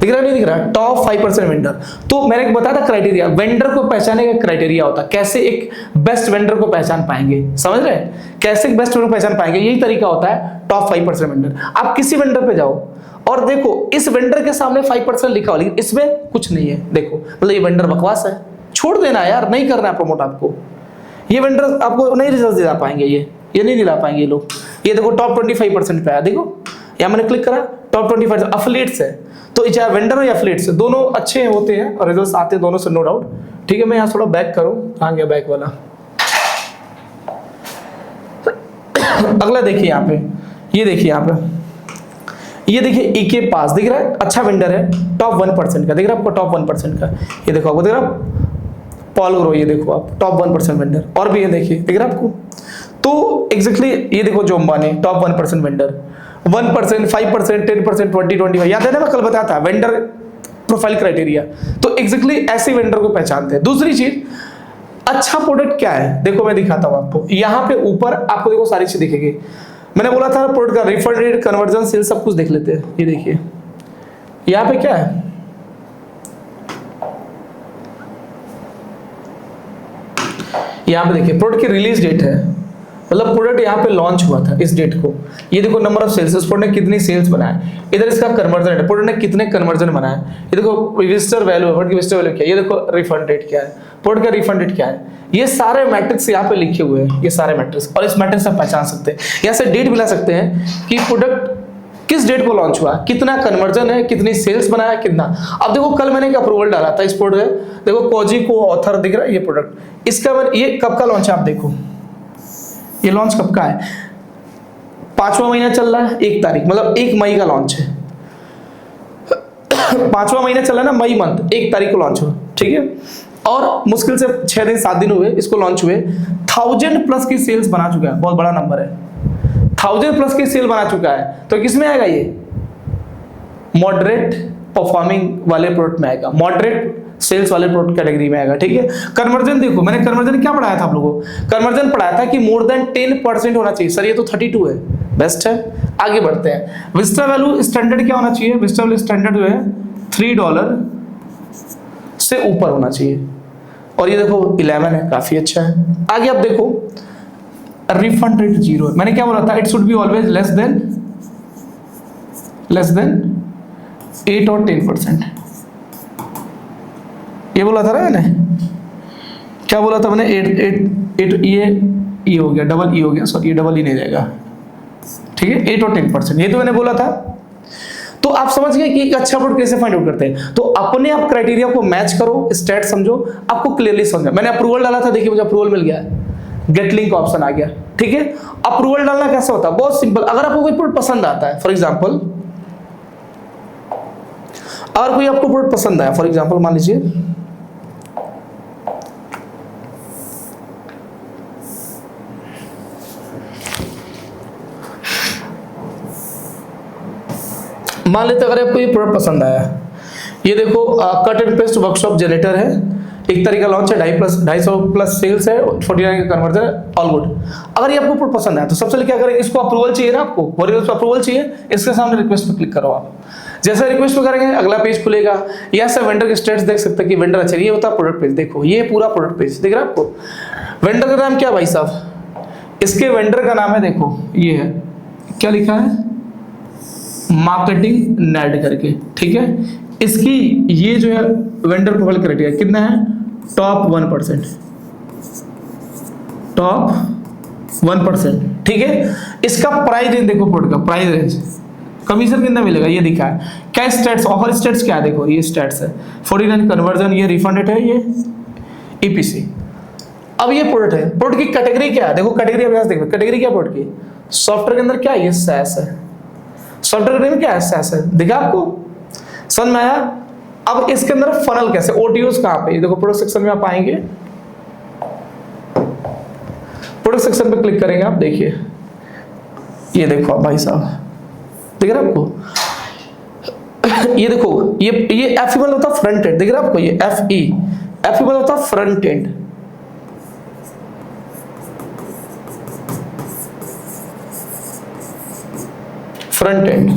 दिख रहा है नहीं दिख रहा, टॉप 5% वेंडर। तो मैंने बताया था क्राइटेरिया, वेंडर को पहचानने का क्राइटेरिया होता है, कैसे एक बेस्ट वेंडर को पहचान पाएंगे, समझ रहे हैं, कैसे एक बेस्ट वेंडर को पहचान पाएंगे, यही तरीका होता है टॉप 5% वेंडर। आप किसी वेंडर पे जाओ और देखो इस वेंडर के सामने 5% लिखा हो, लेकिन इसमें कुछ नहीं है, देखो मतलब ये वेंडर बकवास है, छोड़ देना यार, नहीं करना है प्रमोट आपको, ये वेंडर आपको नहीं रिजल्ट दिला पाएंगे, ये नहीं दिला पाएंगे ये लोग। ये देखो टॉप 25% पे आया, देखो यहाँ मैंने क्लिक करा, टॉप 25 अफिलिएट्स है, तो चाहे वेंडर हो या अफिलिएट्स है, दोनों अच्छे होते हैं और रिजल्ट्स आते हैं दोनों से, नो डाउट। ठीक है, मैं यहाँ थोड़ा बैक करूँ, आ गया बैक वाला। अगला देखिए यहाँ पे, ये देखिए यहाँ पे, ये देखिए ईके पास दिख रहा है, अच्छा वेंडर है, टॉप 1% का दिख रहा है आपको, टॉप 1% का, ये देखो आपको दिख रहा है, पॉल ग्रो, ये देखो आप टॉप 1% वेंडर, और भी ये देखिए दिख रहा है आपको। तो एग्जैक्टली ये देखो जो अंबानी टॉप 1% वेंडर, 1%, 5%, 10%, 20, 25, याद है ना मैं कल बताया था वेंडर प्रोफाइल क्राइटेरिया। तो एग्जैक्टली ऐसे वेंडर को पहचानते हैं। दूसरी चीज, अच्छा प्रोडक्ट क्या है, देखो मैं दिखाता हूं आपको, यहाँ पे ऊपर आपको देखो सारी चीज दिखेगी। मैंने बोला था प्रोडक्ट का रिफंड रेट, कन्वर्जन, सेल, सब कुछ देख लेते हैं। ये देखिए यहाँ पे क्या है, यहाँ पे देखिए प्रोडक्ट की रिलीज डेट है, मतलब प्रोडक्ट यहाँ पे लॉन्च हुआ था इस डेट को। ये देखो नंबर ऑफ सेल्स, इस प्रोडक्ट ने कितनी सेल्स बनाए, इधर इसका कन्वर्जन है, प्रोडक्ट ने कितने कन्वर्जन बनाए, ये देखो विजिटर वैल्यू है, प्रोडक्ट की विजिटर वैल्यू क्या है, ये देखो रिफंड रेट क्या है, प्रोडक्ट का रिफंड रेट क्या है, ये सारे मैट्रिक्स यहाँ पे लिखे हुए हैं, ये सारे मैट्रिक्स। और इस मैट्रिक्स से आप पहचान सकते हैं, यहाँ से डेट मिला सकते हैं कि प्रोडक्ट किस डेट को लॉन्च हुआ, कितना कन्वर्जन है, कितनी सेल्स बनाया, कितना। अब देखो कल मैंने एक अप्रूवल डाला था इस प्रोडक्ट, देखो कोजी को ऑथर दिख रहा है, ये प्रोडक्ट इसका ये कब का लॉन्च है आप देखो, ये लॉन्च कब का है, 5वां महीना चल रहा है, 1 तारीख, मतलब 1 मई का लॉन्च है। 5वां महीना चल रहा है ना, मई मंथ, 1 तारीख को लॉन्च हुआ, ठीक है। और मुश्किल से 6 दिन 7 दिन हुए इसको लॉन्च हुए, 1000+ की सेल्स बना चुका है, बहुत बड़ा नंबर है, 1000+ की सेल बना चुका है। तो किसमें आएगा ये, मॉडरेट परफॉर्मिंग वाले प्रोडक्ट में आएगा, मॉडरेट सेल्स वाले प्रोडक्ट कैटेगरी में आएगा, ठीक है। कन्वर्जन देखो, मैंने कन्वर्जन क्या पढ़ाया था आप लोगों को, कन्वर्जन पढ़ाया था कि मोर देन 10% होना चाहिए। सर ये तो 32 है, बेस्ट है। आगे बढ़ते हैं, विजिटर वैल्यू स्टैंडर्ड क्या होना चाहिए, विजिटर वैल्यू स्टैंडर्ड जो है $3 से ऊपर होना चाहिए, और ये देखो 11 है, काफी अच्छा है। आगे आप देखो रिफंड रेट 0 है, मैंने क्या बोला था, it should be always less than 8 और 10%, ये बोला था ना मैंने, क्या बोला था मैंने, 8 ये हो गया, डबल ई हो गया, सॉरी ये डबल ई नहीं रहेगा, ठीक है, 8 और 10%, ये तो मैंने बोला था। तो आप समझ गए कि एक अच्छा प्रोडक्ट कैसे फाइंड आउट करते हैं। तो अपने आप क्राइटेरिया को मैच करो, स्टेट समझो, आपको क्लियरली समझा। मैंने अप्रूवल डाला था, देखिए मुझे अप्रूवल मिल गया, गेट लिंक ऑप्शन आ गया, ठीक है। अप्रूवल डालना कैसे होता है, बहुत सिंपल। अगर आपको कोई प्रोडक्ट पसंद आता है, फॉर एग्जांपल अगर कोई आपको प्रोडक्ट पसंद आया, फॉर एग्जांपल मान लीजिए मान लेते अगर आपको ये प्रोडक्ट पसंद आया, ये देखो cut and paste workshop generator है, 1 तारीख का लॉन्च है, 250+ सेल्स है, 49 का कन्वर्जन है, ऑल गुड। अगर ये आपको प्रोडक्ट पसंद आया तो सबसे पहले क्या करेंगे, इसको अप्रूवल चाहिए ना आपको, वॉरियर को अप्रूवल चाहिए, इसके सामने रिक्वेस्ट पे क्लिक करो आप। जैसे रिक्वेस्ट पे करेंगे अगला पेज खुलेगा, यहाँ से वेंडर के स्टेटस देख सकते हैं कि वेंडर अच्छा, ये होता है प्रोडक्ट पेज, देखो ये पूरा प्रोडक्ट पेज दिख रहा है आपको। वेंडर का नाम क्या भाई साहब, इसके वेंडर का नाम है, देखो ये है, क्या लिखा है, मार्केटिंग नेट करके, ठीक है। इसकी ये जो है वेंडर प्रोफाइल क्राइटेरिया कितना है, टॉप 1%, टॉप 1%, ठीक है। इसका प्राइस रेंज देखो, प्रोडक्ट का प्राइस रेंज, कमीशन कितना मिलेगा ये दिखा है, क्या स्टेट्स, ऑफर स्टेट्स क्या है, देखो ये स्टेट्स है, 49 कन्वर्जन, ये रिफंड रेट है, ये ईपीसी। अब ये प्रोडक्ट है, प्रोडक्ट की कैटेगरी क्या है, देखो कैटेगरी अभ्यास देखो, कैटेगरी क्या प्रोडक्ट की, सॉफ्टवेयर के अंदर क्या है, ये SaaS है, सॉफ्टवेयर में क्या है, SaaS है, दिखा आपको, समझ में आया। अब इसके अंदर फनल कैसे, ओटीओस कहां पे, देखो प्रोडक्ट सेक्शन में आप आएंगे, प्रोडक्ट सेक्शन पे क्लिक करेंगे आप, देखिए ये देखो आप भाई साहब, दिख रहा है आपको, ये देखो ये एफ मतलब होता है फ्रंट एंड, दिख रहा है आपको, ये एफ मतलब होता है फ्रंट एंड, फ्रंट एंड,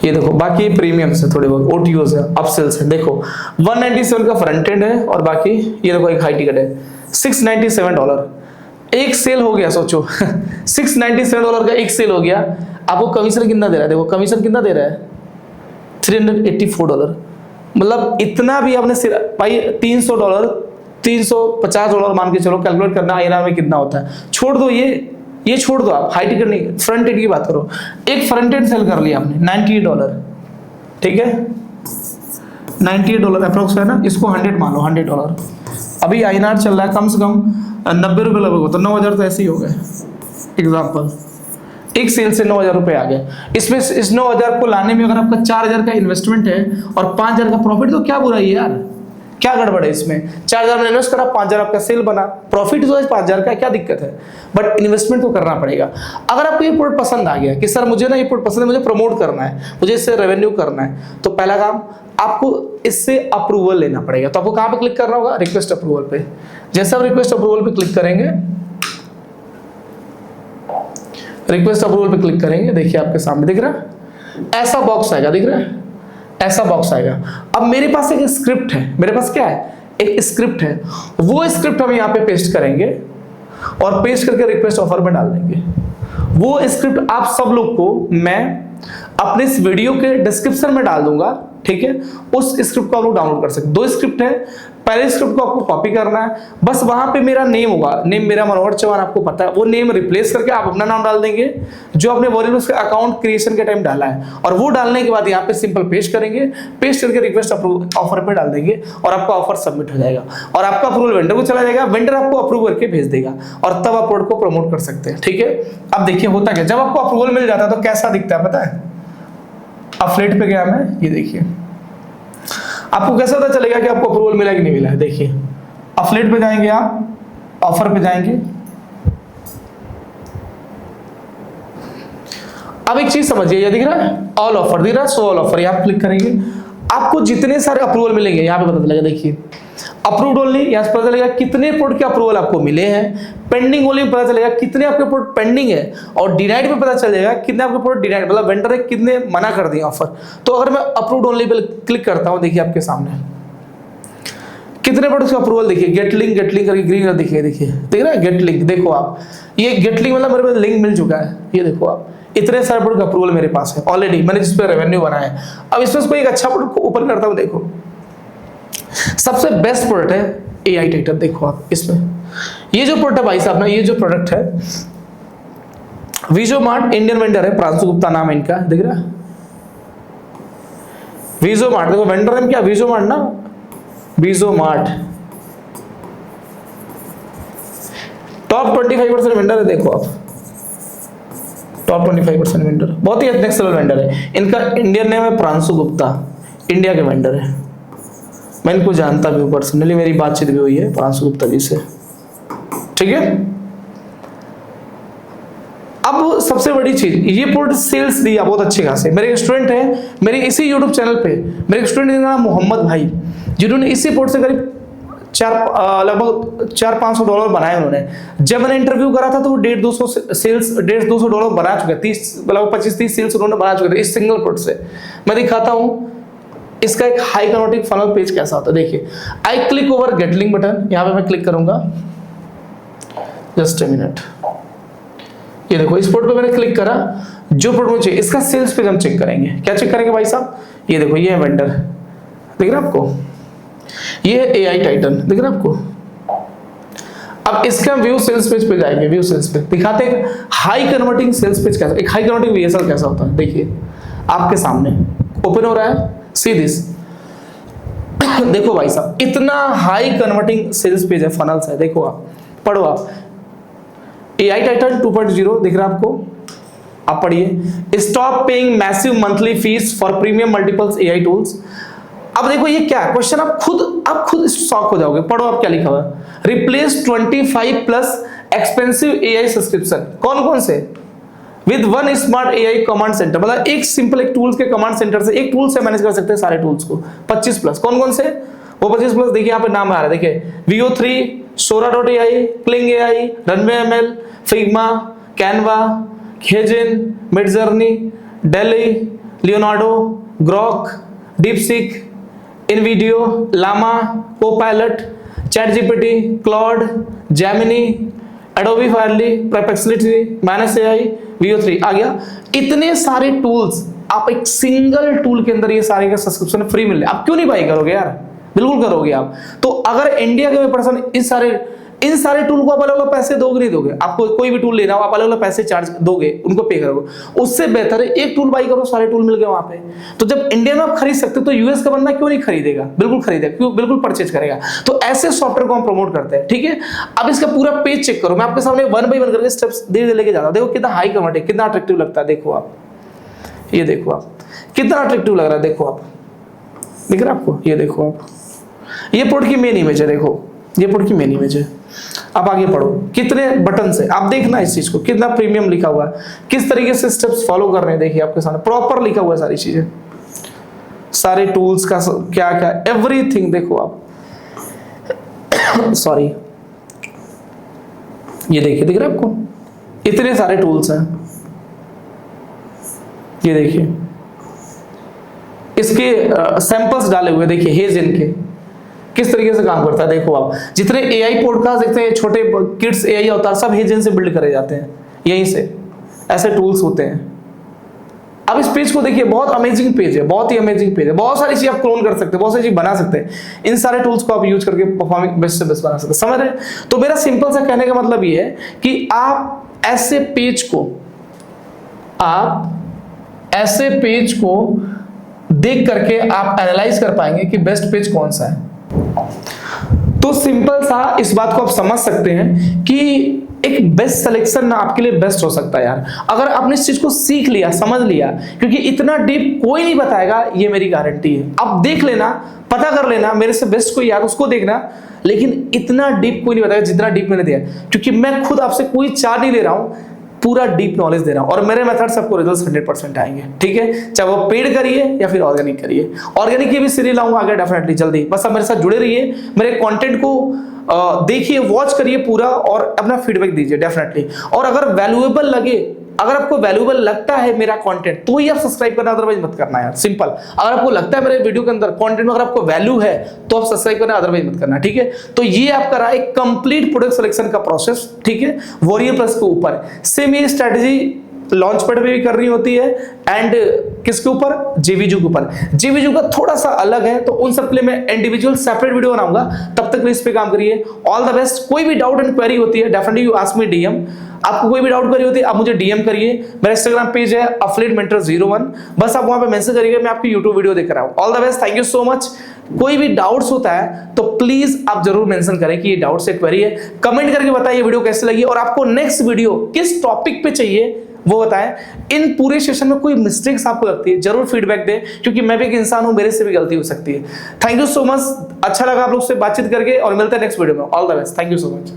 ये देखो बाकी प्रीमियम से थोड़े बहुत ओटीओस है, अपसेल्स है, देखो 197 का फ्रंट एंड है, और बाकी ये देखो एक हाई टिकट है $697, एक सेल हो गया, सोचो $697 का एक सेल हो गया। आपको कमीशन कितना दे रहा है, देखो कमीशन कितना दे रहा है, $384, मतलब इतना भी आपने भाई $300 $350 मान के चलो, कैलकुलेट करना आईना में कितना होता है, छोड़ दो ये छोड़ दो आप, हाई टिकट नहीं, फ्रंट एंड की बात करो। एक फ्रंट एंड सेल कर लिया आपने $98, ठीक है, $98 अप्रोक्स है ना, इसको 100 मान लो, $100। अभी आईएनआर चल रहा है कम से कम 90 रुपये लगभग, तो 9,000 तो ऐसे ही हो गए, एग्जाम्पल, एक सेल से 9,000 रुपये आ गए। इसमें इस 9,000 को लाने में अगर आपका 4,000 का इन्वेस्टमेंट है और 5,000 का प्रॉफिट, तो क्या बुरा है यार, क्या गड़बड़ है इसमें। 4,000 में इन्वेस्ट करा, 5,000 आपका सेल बना, प्रॉफिट तो है 5,000 का, क्या दिक्कत है, बट इन्वेस्टमेंट तो करना पड़ेगा। अगर आपको ये प्रोडक्ट पसंद आ गया कि सर मुझे ना ये प्रोडक्ट पसंद है, मुझे प्रमोट करना है, मुझे इससे रेवेन्यू करना है, तो पहला काम आपको इससे अप्रूवल लेना पड़ेगा। तो आपको कहां पे क्लिक करना होगा, रिक्वेस्ट अप्रूवल पे। जैसे आप रिक्वेस्ट अप्रूवल पे क्लिक करेंगे, रिक्वेस्ट अप्रूवल पे क्लिक करेंगे, देखिए आपके सामने दिख रहा है, ऐसा बॉक्स आएगा, दिख रहा है, ऐसा बॉक्स आएगा। अब मेरे पास एक स्क्रिप्ट है, मेरे पास क्या है, एक स्क्रिप्ट है, वो स्क्रिप्ट हम यहाँ पे पेस्ट करेंगे और पेस्ट करके रिक्वेस्ट ऑफर में डाल देंगे। वो स्क्रिप्ट आप सब लोग को मैं अपने इस वीडियो के डिस्क्रिप्शन में डाल दूंगा, ठीक है। उस स्क्रिप्ट को आप लोग डाउनलोड कर सकते हैं। 2 स्क्रिप्ट है, पहले स्क्रिप्ट को आपको कॉपी करना है, बस वहां पे मेरा नेम होगा, नेम मेरा मनोहर चौहान आपको पता है, वो नेम रिप्लेस करके आप अपना नाम डाल देंगे जो आपने वॉरियर के अकाउंट क्रिएशन के टाइम डाला है, और वो डालने के बाद यहाँ पे सिंपल पेस्ट करेंगे, पेस्ट करके रिक्वेस्ट ऑफर पे डाल देंगे और आपका ऑफर सबमिट हो जाएगा और आपका अप्रूवल वेंडर को चला जाएगा, वेंडर आपको अप्रूव करके भेज देगा और तब आप प्रोडक्ट को प्रमोट कर सकते हैं, ठीक है। अब देखिए होता क्या, जब आपको अप्रूवल मिल जाता है तो कैसा दिखता है पता है। अफलेट पे गया मैं, ये देखिए आपको कैसे पता चलेगा कि आपको अप्रूवल मिला कि नहीं मिला है। देखिए अफलेट पे जाएंगे आप, ऑफर पे जाएंगे, अब एक चीज समझिए, ये दिख रहा है ऑल ऑफर, दिख रहा है शो ऑल ऑफर, यहाँ क्लिक करेंगे आपको जितने सारे अप्रूवल मिलेंगे यहाँ पे पता चलेगा। देखिए अप्रूव्ड ओनली, यहाँ से पता चलेगा कितने प्रोडक्ट के अप्रूवल आपको मिले हैं, पेंडिंग ओनली पता चलेगा कितने आपके प्रोडक्ट पेंडिंग है, और डिनाइड पे पता चलेगा कितने आपके प्रोडक्ट डिनाइड, मतलब वेंडर ने कितने मना कर दिए ऑफर। तो अगर मैं अप्रूव्ड ओनली पे क्लिक करता हूँ, देखिए आपके सामने कितने प्रोडक्ट का अप्रूवल, देखिए गेट लिंक करके ग्रीन कर, देखिए देख रहा है गेट लिंक, देखो आप ये गेट लिंक मतलब मेरे पास लिंक मिल चुका है, ये देखो आप इतने सारे प्रोडक्ट का अप्रूवल मेरे पास है ऑलरेडी, मैंने जिस पे रेवेन्यू बनाया है। अब इसमें कोई एक अच्छा प्रोडक्ट को ओपन करता हूँ, देखो सबसे बेस्ट प्रोडक्ट है एआई टाइटन, देखो आप इसमें ये जो प्रोडक्ट है भाई साहब ना, ये जो प्रोडक्ट है वीजोमार्ट, इंडियन वेंडर है, प्रांशु गुप्ता नाम है इनका, दिख रहा है वीजोमार्ट, देखो वेंडर नेम क्या वीजोमार्ट ना, वीजोमार्ट टॉप 25% वेंडर है, देखो आप टॉप 25% वेंडर, बहुत ही नेक्स्ट लेवल वेंडर है। इनका इंडियन नेम है प्रांशु गुप्ता, इंडिया के वेंडर है, मैं इनको जानता भी हूँ पर्सनली, मेरी बातचीत भी हुई है प्रांशु गुप्ता जी से, ठीक है। अब सबसे बड़ी चीज, ये प्रोडक्ट सेल्स दिया बहुत अच्छे खासे। मेरे स्टूडेंट है मेरे इसी यूट्यूब चैनल पे, मेरे स्टूडेंट का नाम मोहम्मद भाई, जिन्होंने इसी प्रोडक्ट से करीब लगभग $400-500 बनाए उन्होंने। जब मैंने इंटरव्यू करा था तो वो $150-200 बना चुके, 25-30 सेल्स उन्होंने बना चुके थे इस सिंगल प्रोडक्ट से। मैं दिखाता हूँ इसका एक हाई कन्वर्टिंग फनल पेज कैसा होता है। देखिए I click over gate link button, यहाँ पे मैं क्लिक करूंगा, जस्ट ए मिनट, ये देखो इस प्रोडक्ट पे मैंने क्लिक करा, जो प्रोडक्ट मुझे इसका सेल्स पेज हम चेक करेंगे। क्या चेक करेंगे भाई साहब, ये देखो ये है वेंडर, दिख रहा है आपको, ये है एआई टाइटन, दिख रहा है आपको। अब इसका व्यू सेल्स पेज पे जाएंगे, व्यू सेल्स पेज दिखाते हैं हाई कन्वर्टिंग सेल्स पेज कैसा, एक हाई कन्वर्टिंग वीएसएल कैसा होता है। देखिए आपके सामने ओपन हो रहा है, सी दिस देखो भाई साहब इतना हाई कन्वर्टिंग सेल्स पेज है, फनल्स है, देखो आप पढ़ो, आप एआई टाइटन 2.0 दिख रहा है आपको, आप पढ़िए, stop paying massive monthly fees for premium multiples AI tools. अब देखो ये क्या है क्वेश्चन, आप खुद शॉक हो जाओगे, पढ़ो आप क्या लिखा हुआ है, रिप्लेस 25+ एक्सपेंसिव एआई सब्सक्रिप्शन, कौन कौन से, with one smart AI command centre, मतलब एक सिंपल एक टूल्स के कमांड सेंटर से, एक टूल से मैनेज कर सकते हैं सारे टूल्स को। 25+, कौन कौन से, वो 25+, देखिए यहाँ पे नाम आ रहा है, देखिए VO3, Sora.ai, Kling AI, Runway ML, Figma, Canva, Heygen, Midjourney, Delhi, Leonardo, Grok, DeepSeek, InVideo, Llama, Copilot, ChatGPT, Claude, Gemini, Adobe Firely, Perplexity, Manus AI, VO3 आ गया। इतने सारे टूल्स, आप एक सिंगल टूल के अंदर ये सारे का सब्सक्रिप्शन फ्री मिल रहे, आप क्यों नहीं बाई करोगे यार, बिल्कुल करोगे आप। तो अगर इंडिया के पर्सन इन सारे टूल को आप अलग अलग पैसे दोगे नहीं दोगे, आपको कोई भी टूल लेना हो आप अलग अलग पैसे चार्ज दोगे, उनको पे करोगे, उससे बेहतर है एक टूल बाई करो, सारे टूल मिल गए वहां पे। तो जब इंडिया में आप खरीद सकते हो तो यूएस का बंदा क्यों नहीं खरीदेगा, बिल्कुल खरीदेगा, क्यों, बिल्कुल परचेज करेगा। तो ऐसे सॉफ्टवेयर को हम प्रमोट करते हैं, ठीक है। अब इसका पूरा पेज चेक करो, मैं आपके सामने 1 बाय 1 करके स्टेप्स धीरे धीरे लेके जाता हूं। देखो कितना हाई कन्वर्ट है, कितना अट्रैक्टिव लगता है, देखो आप, ये देखो आप कितना अट्रैक्टिव लग रहा है, देखो आप, दिख रहा है आपको, ये देखो आप, ये प्रोडक्ट की मेन इमेज है, देखो ये प्रोडक्ट की मेन इमेज है। अब आगे पढ़ो, कितने बटन है, आप देखना इस चीज को, कितना प्रीमियम लिखा हुआ है, किस तरीके से स्टेप्स फॉलो कर रहे हैं, देखिए आपके सामने प्रॉपर लिखा हुआ है सारी चीजें, सारे टूल्स का क्या क्या एवरीथिंग, देखो आप सॉरी, ये देखिए, दिख रहा है आपको, इतने सारे टूल्स हैं, ये देखिए इसके सैंपल्स डाले हुए, देखिए हेजन के, किस तरीके से काम करता है देखो आप, जितने एआई पॉडकास्ट देखते हैं, छोटे किड्स एआई अवतार सब हेजन से बिल्ड करे जाते हैं, यहीं से ऐसे टूल्स होते हैं। अब इस पेज को देखिए, बहुत अमेजिंग पेज है, बहुत ही अमेजिंग पेज है, बहुत सारी चीज आप क्लोन कर सकते हैं, बहुत सारी चीज बना सकते हैं, इन सारे टूल्स को आप यूज करके परफॉर्मिंग बेस्ट से बेस्ट बना सकते हैं, समझ रहे हैं? तो मेरा सिंपल सा कहने का मतलब ये है कि आप ऐसे पेज को देख करके आप एनालाइज कर पाएंगे कि बेस्ट पेज कौन सा है। तो सिंपल सा इस बात को आप समझ सकते हैं कि एक बेस्ट सिलेक्शन ना आपके लिए बेस्ट हो सकता है यार, अगर आपने इस चीज को सीख लिया, समझ लिया, क्योंकि इतना डीप कोई नहीं बताएगा, ये मेरी गारंटी है। आप देख लेना, पता कर लेना, मेरे से बेस्ट कोई यार उसको देखना, लेकिन इतना डीप कोई नहीं बताएगा जितना डीप मैंने दिया, क्योंकि मैं खुद आपसे कोई चार्ज नहीं ले रहा हूं, पूरा डीप नॉलेज दे रहा हूं, और मेरे मेथड से आपको रिजल्ट्स 100% आएंगे, ठीक है? चाहे वो पेड करिए या फिर ऑर्गेनिक करिए। ऑर्गेनिक की भी सीरीज लाऊंगा आगे डेफिनेटली जल्दी, बस आप मेरे साथ जुड़े रहिए, मेरे कंटेंट को देखिए, वॉच करिए पूरा और अपना फीडबैक दीजिए डेफिनेटली। और अगर वैल्यूएबल लगे, अगर आपको वैल्यूएबल लगता है मेरा कंटेंट, तो ही आप सब्सक्राइब करना, अदरवाइज मत करना यार, सिंपल। अगर आपको लगता है मेरे वीडियो के अंदर कंटेंट में अगर आपको वैल्यू है तो आप सब्सक्राइब करना, अदरवाइज मत करना, ठीक है? तो ये आपका रहा एक कंप्लीट प्रोडक्ट सिलेक्शन का प्रोसेस, ठीक है? वॉरियर प्लस के ऊपर सेम ये स्ट्रेटजी लॉन्च पैड पे भी करनी होती है, एंड किसके ऊपर? जेवीजू के ऊपर। जेवीजू का थोड़ा सा अलग है, तो उन सब के लिए मैं इंडिविजुअल सेपरेट वीडियो बनाऊंगा, तब तक इस पे काम करिए। All the best. कोई भी डाउट एंड क्वेरी होती है definitely you ask me DM, आपको कोई भी डाउट क्वेरी होती है आप मुझे डीएम करिए। मेरा इंस्टाग्राम पेज है affiliatementor01, बस आप वहां पे मैसेज करिएगा, मैं आपकी यूट्यूब वीडियो देख रहा हूं। All the best, thank you so much. कोई भी डाउट्स होता है तो प्लीज आप जरूर मेंशन करें कि ये डाउट से क्वेरी है, कमेंट करके बताइए वीडियो कैसे लगी, और आपको नेक्स्ट वीडियो किस टॉपिक पे चाहिए वो बताएं। इन पूरे सेशन में कोई मिस्टेक्स आपको लगती है जरूर फीडबैक दें, क्योंकि मैं भी एक इंसान हूं, मेरे से भी गलती हो सकती है। थैंक यू सो मच, अच्छा लगा आप लोग से बातचीत करके, और मिलते हैं नेक्स्ट वीडियो में। All the best, thank you so much.